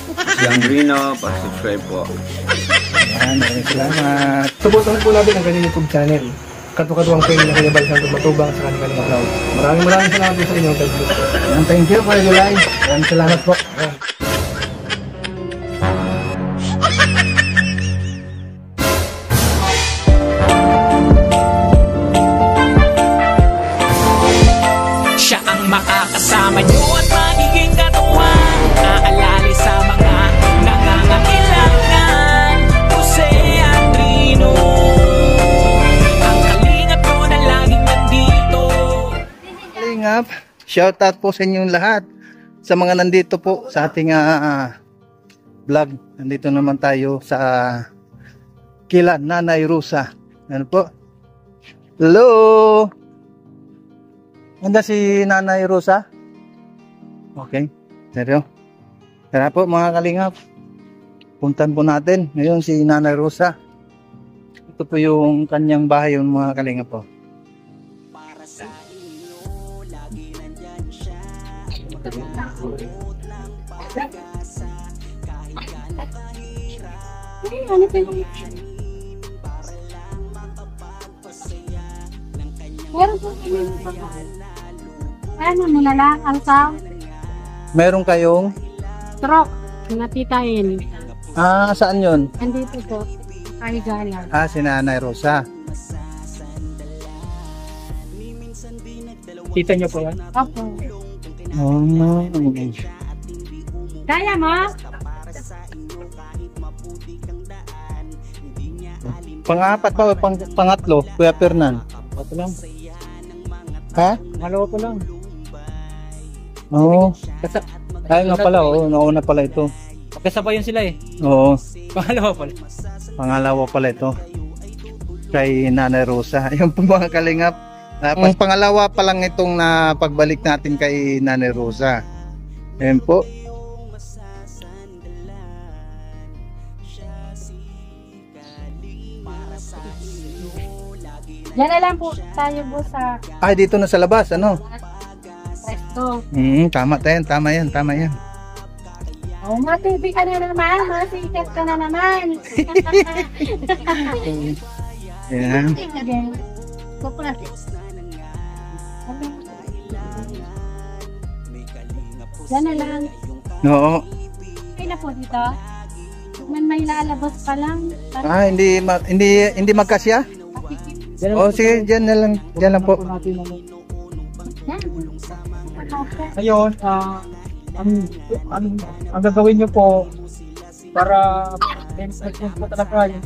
Si Andrino, pa-subscribe po. Yan, maraming salamat. Suportahan po natin ang kanyang YouTube channel. Katukatuwang kayo na kanya balisan kung matubang sa kanyang upload. Maraming salamat po sa inyo. Thank you, Kuya July. Maraming salamat po. Siya ang makakasama nyo at magiging katuwang aalali sa mga nangangailangan. Jose Andrino, ang kalingap mo na laging nandito. Kalingap, shoutout po sa inyong lahat. Sa mga nandito po sa ating vlog. Nandito naman tayo sa kila Nanay Rosa. Ano po? Hello! Ganda si Nanay Rosa? Okay. Seryo? Tara po mga kalingap. Puntan po natin. Ngayon si Nanay Rosa. Ito po yung kanyang bahay yung mga kalingap po. Para sa inyo, lagi nandyan siya. Lang pag-asa, kahit gano'ng kahirap. Ano pa yung Para lang makapagpasaya ng kanyang meron po ano, nilalakal sa Meron kayong truck na titahin. saan yun? Andito po, kahigalan. Si Nanay Rosa. Kita niyo po yan? Opo. Oh, no. Kaya mo? Pang-apat pa o pangatlo, Kuya Fernan? Ito lang. Ha? Malawa ko lang. Oo. Kasi, Ay nga pala, nauna pala ito. kasabay yun sila eh. Oo, Pangalawa pala. pangalawa pala ito. Kay Nanay Rosa. Ayun po mga kalingap. Pangalawa pa lang itong na pagbalik natin kay Nanay Rosa. Ayun po. Yan na lang po tayo po sa Ay, dito na sa labas, ano? resto. Tama yan. Oh, matibig ka na naman, masikat ka na naman. Ayan. Yan na lang. Oo. Okay na po dito. Man may lalabas pa lang. Hindi magkasya? Oh, sige, diyan lang po. Yan. Ngayon, ang gagawin nyo po para po talaga yun.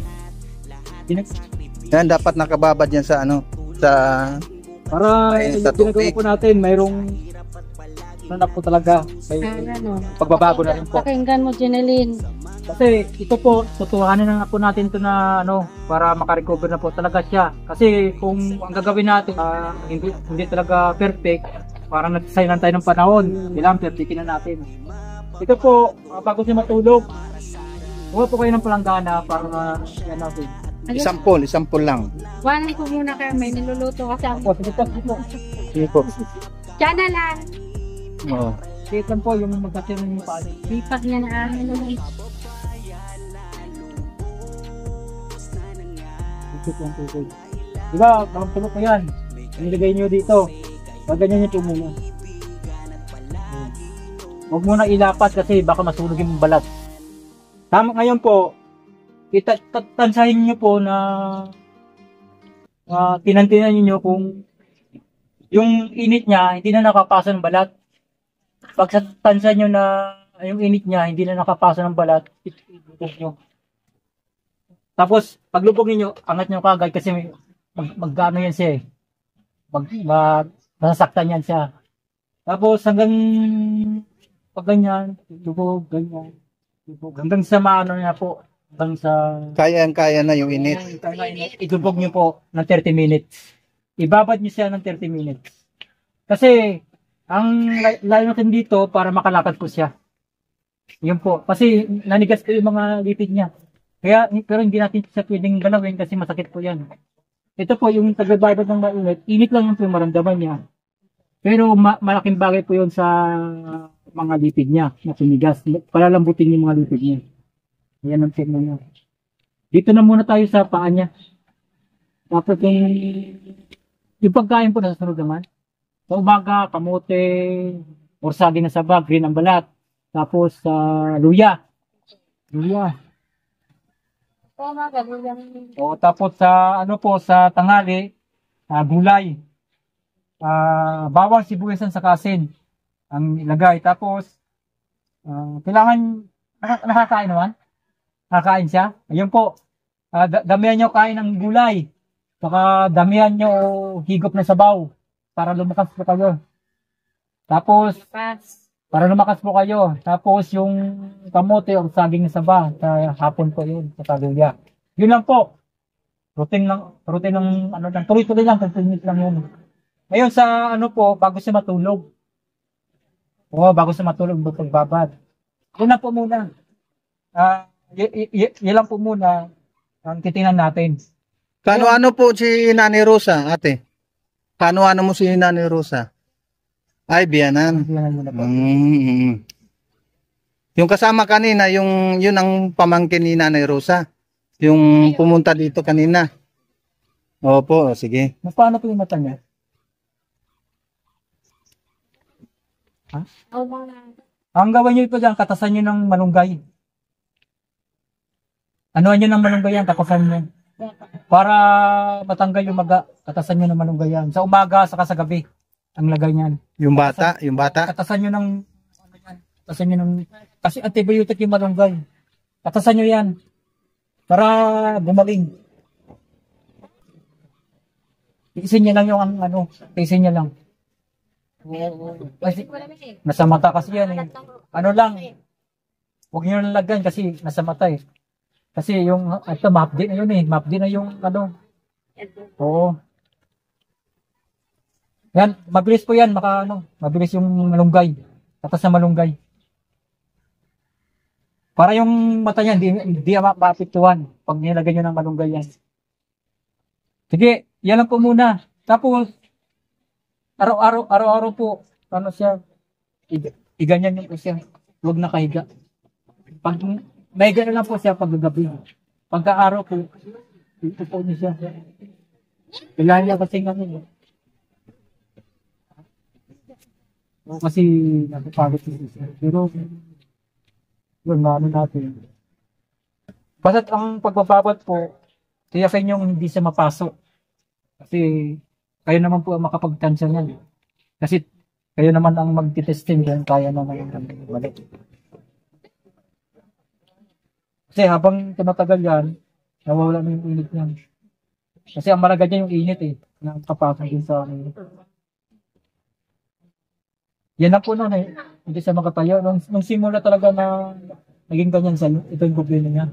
Yan, dapat nakababad yan sa ano, Para Ayun, sa ginagawa tubig. po natin, mayroong na po talaga. May Ano, pagbabago na rin po. pakinggan mo, Jeneline. Kasi ito po, tutuhanin na po natin ito na para makarecover na po talaga siya. Kasi kung ang gagawin natin, hindi talaga perfect, parang nagsayang tayo ng panahon. Kailangan perfectin na natin. Ito po, bago siya matulog, huwag po kayo ng palanggana para yan natin. isampol lang. Wanan ko muna kayo, may niluluto kasi ako. O, sige po, sige po. Sige po. Diyan na lang. Oo. Sige lang po, yung magkasira ng paano. Lipat niya na amin naman. Ikot lang po. Diba, parang tulog ko yan. Nilagay nyo dito. Ganyan nyo po muna. Huwag muna ilapat kasi baka masunog yung balat. Tama ngayon po, tansahin nyo po na tinantinan nyo kung yung init niya hindi na nakapasa ng balat. Pag sa tansa nyo na yung init niya hindi na nakapasa ng balat, ilubog nyo. Tapos, paglubog niyo, angat nyo kagad kasi mag-ano yan siya eh. Masasaktan yan siya. Tapos hanggang pag ganyan, lubog, ganyan. Lubog. Hanggang sa maano niya po. Hanggang sa... Kaya na yung init. Ilubog niyo po ng 30 minutes. Ibabad niyo siya ng 30 minutes. Kasi, ang layo natin dito para makalakad po siya. Yun po. Kasi nanigas ko yung mga lipid niya. Kaya, pero hindi natin siya pwedeng galawin kasi masakit po yan. Ito po, yung tagbabad ng mainit, init lang yung maramdaman niya. Pero malaking bagay po yun sa mga lipid niya na tumigas. Palalambutin yung mga lipid niya. Ayan ang tignan niya. Dito na muna tayo sa paa niya. Tapos yung pagkain po nasa sunod naman. Sa umaga, kamote, or saging na saba, green ang balat. Tapos luya. Luya. Tama, gano'n lang. O tapos sa sa tanghali, gulay. Bawang, sibuyasan sa asin ang ilagay. Tapos kailangan nakakain naman. Nakakain siya. Ayun po. Damihan nyo kain ng gulay. Saka damihan nyo higop na sabaw para lumakas po kayo. Tapos para lumakas po kayo. Tapos yung kamote o saging na saba sa hapon po yun sa luya. Yun lang po. Routine lang tuloy-tuloy lang, 15 minutes lang yun. Ngayon sa bago siya matulog. Bago siya matulog, pagbabad. Yun lang po muna. Yun lang po muna ang titingnan natin. Kano-ano po si Nanay Rosa, ate? Kano-ano mo si Nanay Rosa? Ay, biyanan. Titingnan muna po. Yung kasama kanina, yun ang pamangkin ni Nanay Rosa. Yung pumunta dito kanina. Opo, sige. Paano po yung mata niya? Oh, mga. Ang gawin nyo ito dyan, katasan nyo ng malunggay. Ano nyo ng malunggay yan, katasan nyo. Para matanggal yung maga, katasan nyo ng malunggay yan. Sa umaga, saka sa gabi, ang lagay niyan. Yung bata. Katasan nyo ng, katasan nyo ng, kasi antibiotic yung malunggay. Katasan nyo yan. Para gumaling. Tiisin nyo lang yung tiisin nyo lang. Kasi, nasa mata kasi yan eh. Ano lang, huwag nyo nalagyan kasi nasa mata eh. Kasi yung, mapdi na yun eh. Mapdi na yung Oo. Yan, mabilis po yan, mabilis yung malunggay. Tapos na malunggay. Para yung mata niya, hindi mapapituan pag nilagay nyo ng malunggay yan. Sige, yan lang po muna. Tapos, araw-araw po, siya, iganyan niyo po siya. Huwag nakahiga. Pag may gano'n lang po siya paggabi. Pagka-araw po, ito po niya siya. Kailangan niya kasi kasi napapagod siya. Pero, yun, natin. Basta't ang pagbababad po, tiyakin yung hindi siya mapasok. Kasi, kayo naman po ang makapagtansya niyan. Kasi, kayo naman ang magtitesting yan, kaya naman yung balik. Kasi habang tumatagal yan, nawawala na yung init niyan. Kasi ang malaga niya yung init eh, na kapasok din sa amin. Yan na po noon eh, hindi siya makatayo. Nung simula talaga na naging ganyan sa ito yung problema niya.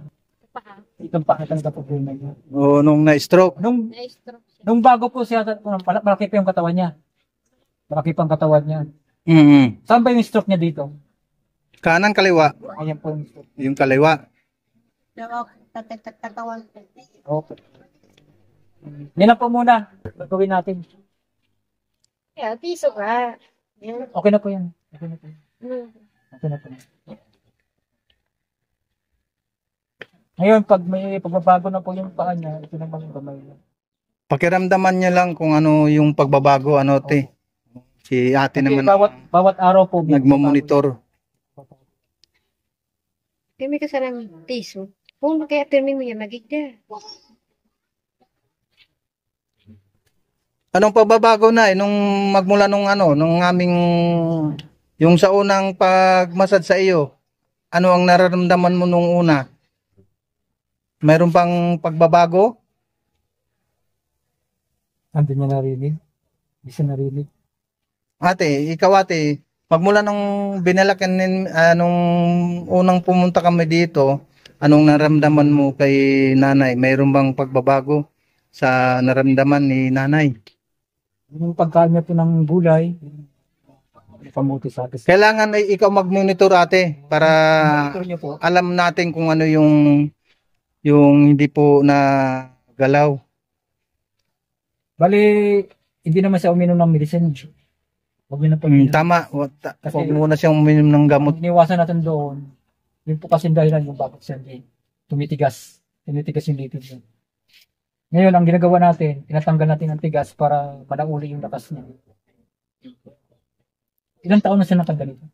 Itong pahatang sa problema niya. O, nung na-stroke. Nung bago po siya, malaki pa yung katawan niya. Malaki pa ang katawan niya. Saan ba yung stroke niya dito? Kanan, kaliwa. Ayan po yung stroke. Yung kaliwa. Okay. Yan na po muna. Gagawin natin. Yeah, piso ka. Yeah. Okay na po yan. Okay na po. Okay na po. Ngayon, pag may pagbabago na po yung paa niya, ito naman yung kamay niya. Pakiramdaman niya lang kung ano yung pagbabago, te. Si ate Kasi naman bawat araw po. nagmamonitor. Kami ka sarang piso. Kung kaya termin mo yan, magigda. Anong pagbabago na nung magmula nung aming yung sa unang pagmasad sa iyo? Ano ang nararamdaman mo nung una? Mayroon pang pagbabago? Hindi niya narinig. Hindi siya narinig. Ate, magmula nung binalakan nung unang pumunta kami dito, anong naramdaman mo kay nanay? Mayroon bang pagbabago sa naramdaman ni nanay? Yung pagkain niya po ng gulay, pamuti sa atin. Kailangan ay ikaw mag-monitor, ate, para Monitor niya po. alam natin kung ano yung hindi po na galaw. Bali, hindi naman siya uminom ng medicine. Huwag yun na Tama. Huwag muna siyang uminom ng gamot. iniwasan natin doon. Yun po kasi dahilan yung bakit siya tumitigas. Tumitigas yung litid niya. Ngayon, ang ginagawa natin, tinatanggal natin ang tigas para manauli yung lakas niya. Ilang taon na siya natanggal ito?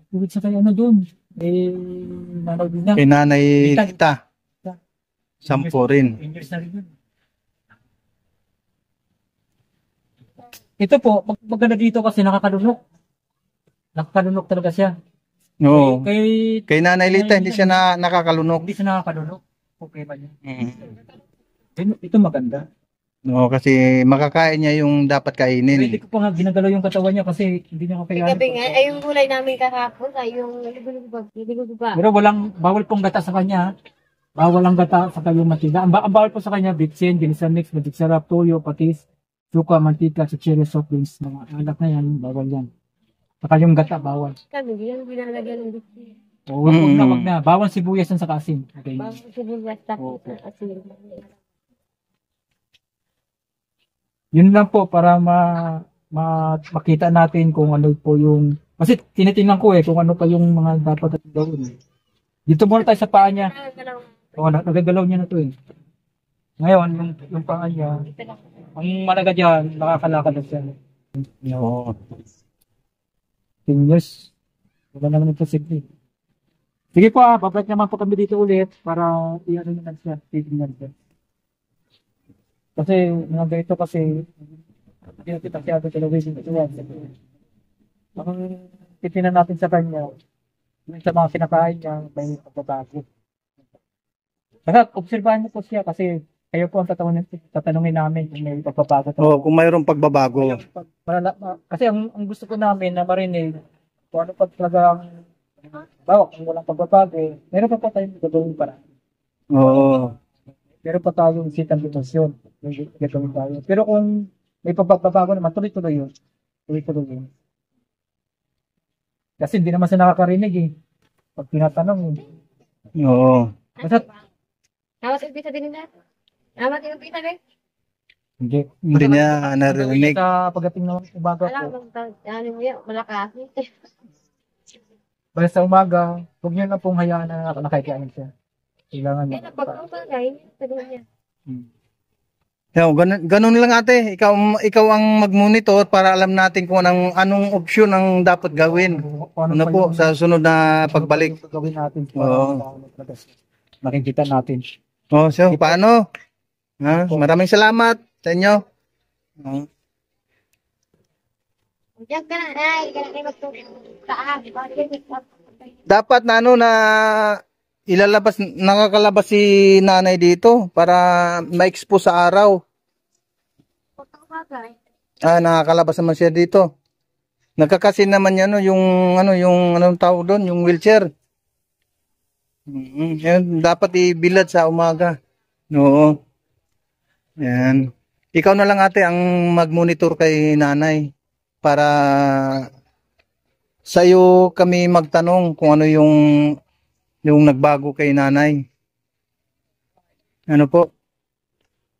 Uwit sa kaya ano doon? Nanay din na. Kay Nanay Tita. Tita. 10 rin. 10 years na rin yun. Ito po, maganda dito kasi nakakalunok. Nakakalunok talaga siya. Oo. Kay Nanay Lita, hindi siya nakakalunok. hindi siya nakakalunok. Okay ba niya? Ito maganda. Oo, kasi makakain niya yung dapat kainin. Hindi ko pa nga ginagalaw yung katawan niya kasi hindi niya kakayanin. Gabi nga, ay yung gulay namin kahapon, ay yung ligo ba? Pero bawal pong gata sa kanya. Bawal ang gata sa kayong matida. Ang bawal po sa kanya, bitsin, ginisa mix, magic sarap, toyo, patis, suka, mantika, chichiri, soft drinks, mga alak na yan, bawal yan. Saka yung gata, bawal. Kami, yan binalagyan ng bitsin. Wag na. Bawal sibuyas yan sa kasin. Okay. Bawal sibuyas tapos na asin. Yun lang po para makita natin kung ano po yung... Kasi tinitingnan ko kung ano pa yung mga dapat natin gawin. Dito muna tayo sa paa niya. Nagagalaw niya na to eh. Ngayon, yung paa niya, ang malaga dyan, nakakalakad na siya. Oo. 10 years. Wala naman imposible. Sige po babalik naman po kami dito ulit para i-ano naman siya. Titignan siya. Kasi mga ganito kasi hindi natin masyado television kasi yan. Ang titinan natin sa kanya, yung sa mga kinakain niya, may pagbabago. Saka obserbahan niyo po siya kasi kayo po ang tatanungin namin kung may pagbabago. Oo, kung mayroong pagbabago. Kasi ang gusto ko namin na marinig kung ano pa talagang kung walang pagbabago, meron pa tayong gagawin para. Oo. Meron pa tayong sitang depresyon. Gagawin tayo. Pero kung may pagbabago naman, tuloy-tuloy yun. Tuloy-tuloy yun. Kasi hindi naman siya nakakarinig eh. Pag tinatanong eh. Oo. Basta, Awas yung pita din nila. Amat yung pita din. Hindi niya narinig. Sa pagdating ng umaga Alam, po. ano mo yan, malakas. Basta sa umaga, huwag niyo na pong hayaan na nakakain siya. Kailangan Kaya napag-upagay, sabi niya. Ganun lang ate, ikaw ang mag-monitor para alam natin kung anong option ang dapat gawin. Ano po sa sunod na pagbalik. Gawin natin Oo. para makikita natin. Oh, so paano? Maraming salamat sa inyo. Diyan ka na, ay, kaya magtulog. Taas, Dapat na na nakakalabas si nanay dito para ma-expose sa araw. Nakakalabas naman siya dito. Nagkakasin naman yan yung anong tawag doon, yung wheelchair. Yan, dapat ibilad sa umaga. Oo. Yan. Ikaw na lang ate ang mag-monitor kay nanay para sa'yo kami magtanong kung ano yung nagbago kay nanay. Ano po?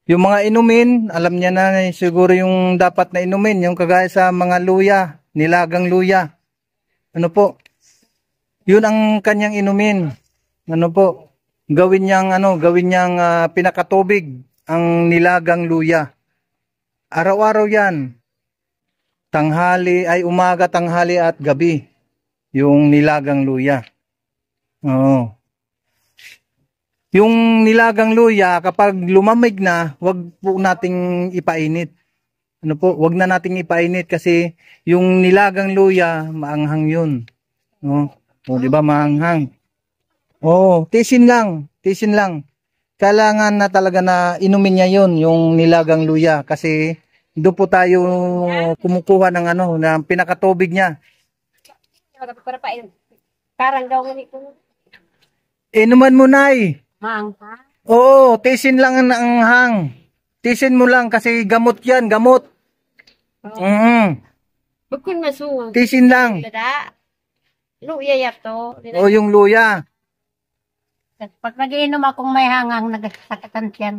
Yung mga inumin, alam niya na siguro yung dapat na inumin, yung kagaya sa mga luya, nilagang luya. Ano po? Yun ang kanyang inumin. Ano po? Gawin niyang pinakatubig ang nilagang luya. Araw-araw 'yan. Umaga, tanghali at gabi yung nilagang luya. Oo. Yung nilagang luya, kapag lumamig na, wag po nating ipainit. Ano po? Wag na nating ipainit kasi yung nilagang luya, maanghang yun. No? O, di ba maanghang? Oo, tisin lang. Kailangan na talaga na inumin niya yun, yung nilagang luya. Kasi doon po tayo kumukuha ng ng pinakatubig niya. Parang daw ngunit ko. Inuman mo na Maangha? Oo, tisin lang ang anghang. Tisin mo lang kasi gamot yan, gamot. Bukun masuwag. Tisin lang. Dada. Luya yato. O yung luya. Pag nagiinom akong may hangang nagsakatan siyan.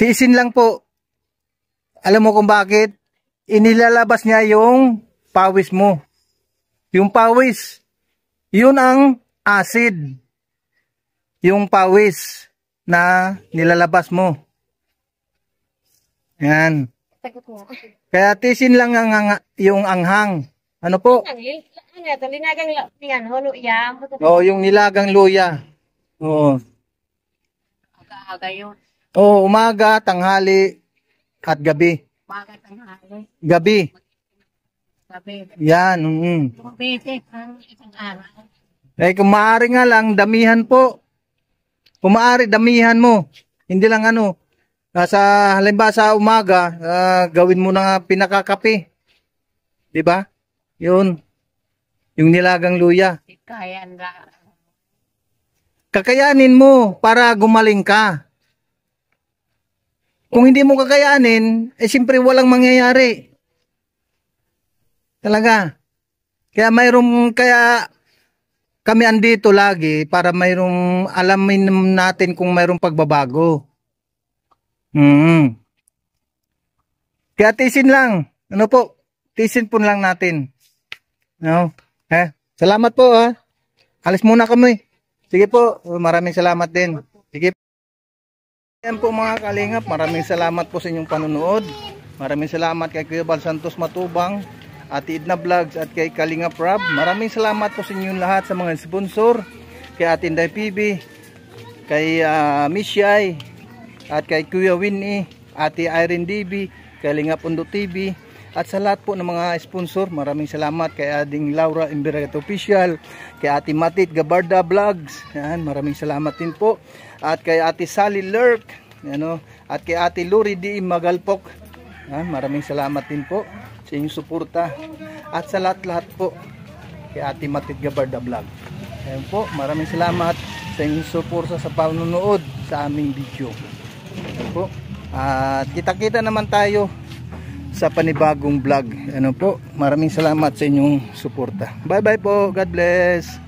Tisin lang po. Alam mo kung bakit? Inilalabas niya yung pawis mo. Yung pawis, yun ang acid. Yung pawis na nilalabas mo. Yan. Sagot mo. Kaya tisin lang yung anghang. Ano po? Linagang yan, holo yan. Oo, yung nilagang luya. Oo. Aga-aga yun. Oo, umaga, tanghali, at gabi. Umaga, tanghali. Gabi. Gabi. Yan. Basic ang isang araw. Eh, kung maaari nga lang, damihan po. Kung maaari, damihan mo. Hindi lang ano. Halimbawa sa umaga, gawin mo na pinakakape. Diba? Yun. Yung nilagang luya. Kaya na. Kakayanin mo para gumaling ka. Kung hindi mo kakayanin, eh siyempre walang mangyayari. Talaga. Kaya kami andito lagi para alamin natin kung mayroong pagbabago. Kaya tisin lang. Ano po? Tisin po lang natin. No? Salamat po ha. Alis muna kami. Sige po. Maraming salamat din. Sige. Yan po mga kalingap. Maraming salamat po sa inyong panonood. Maraming salamat kay Kuya Bal Santos Matubang, Ate Edna Vlogs at kay Kalingap Rob. Maraming salamat po sa inyong lahat sa mga sponsor. Kay Ate Inday PB, kay Miss Yai, at kay Kuya Winnie, Ate Irene DB, Kalingap Undo TV, at sa lahat po ng mga sponsor. Maraming salamat kay Ading Laura Imberagat Official, kay Ate Matit Gabarda Vlogs. Yan, maraming salamat din po. At kay Ate Sally Lurk, at kay Ate Luri D. Magalpok. Yan, maraming salamat din po sa inyong suporta. At sa lahat-lahat po kay Ate Matit Gabarda Vlog. Ayan po, maraming salamat sa inyong suporta sa panonood sa aming video. Ayan po. At kita-kita naman tayo sa panibagong vlog. Ano po, maraming salamat sa inyong suporta. Bye bye po, God bless.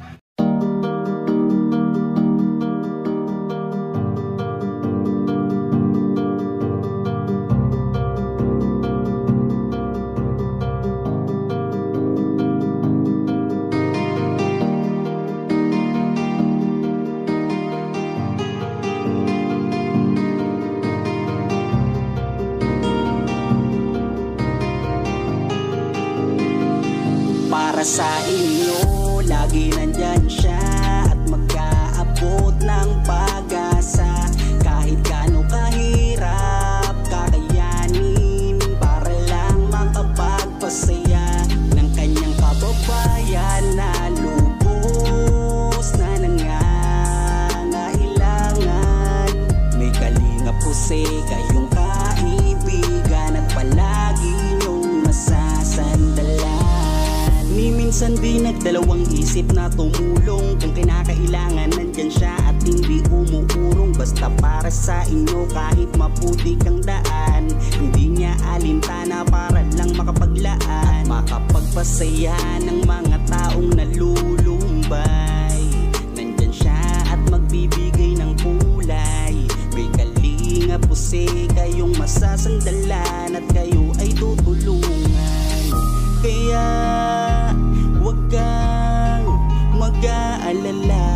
Para sa inyo, lagi nandyan siya at mag-aabot ng pag-asa. Kahit gaano kahirap, kakayanin para lang makapagpasaya ng kanyang kababayan na lubos na nangangailangan. May Kalingap Jose, kayong kaibigan at palagi niyong masasandalan. Minsan di nagdalawang isip na tumulong. Kung kinakailangan nandyan siya at hindi umuurong. Basta para sa inyo kahit maputik ang daan, hindi niya alintana para lang makapaglaan, makapagpasaya ng mga taong nalulumbay. Nandyan siya at magbibigay ng kulay. May Kalingap Jose, kayong masasandalan at kayo ay tutulungan. Kaya huwag kang mag-aalala,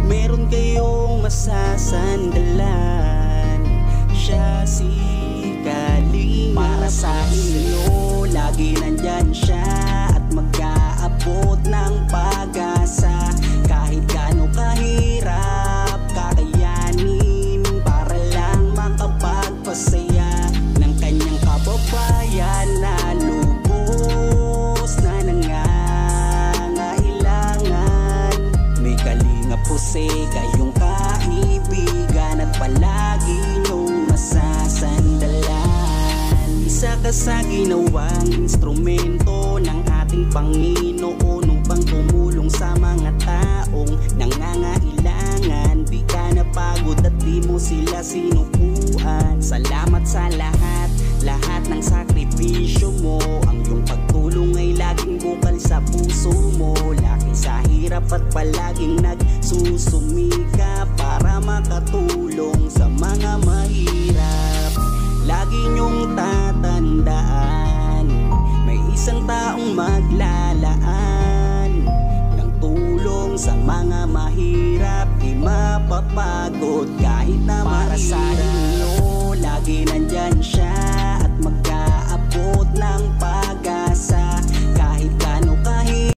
meron kayong masasandalan. Siya si Kalingap. Para sa inyo, lagi nandyan siya at mag-aabot ng pag-asa. Kahit gaano kahirap, kakayanin para lang makapagpasaya ng kanyang kababayan na lubos na nangangailangan. May Kalingap Jose, kayong kaibigan at palagi niyong masasandalan. Isa ka sa ginawang instrumento ng ating Panginoon upang tumulong sa mga taong nangangailangan. Di ka napagod at di mo sila sinukuan. Salamat sa lahat ng sakripisyo mo. Ang iyong pagtulong ay laging bukal sa puso mo. Laki sa hirap at palaging nagsusumika para makatulong sa mga mahirap. lagi niyong tatandaan, may isang taong maglalaan ng tulong sa mga mahirap, di mapapagod kahit na para sa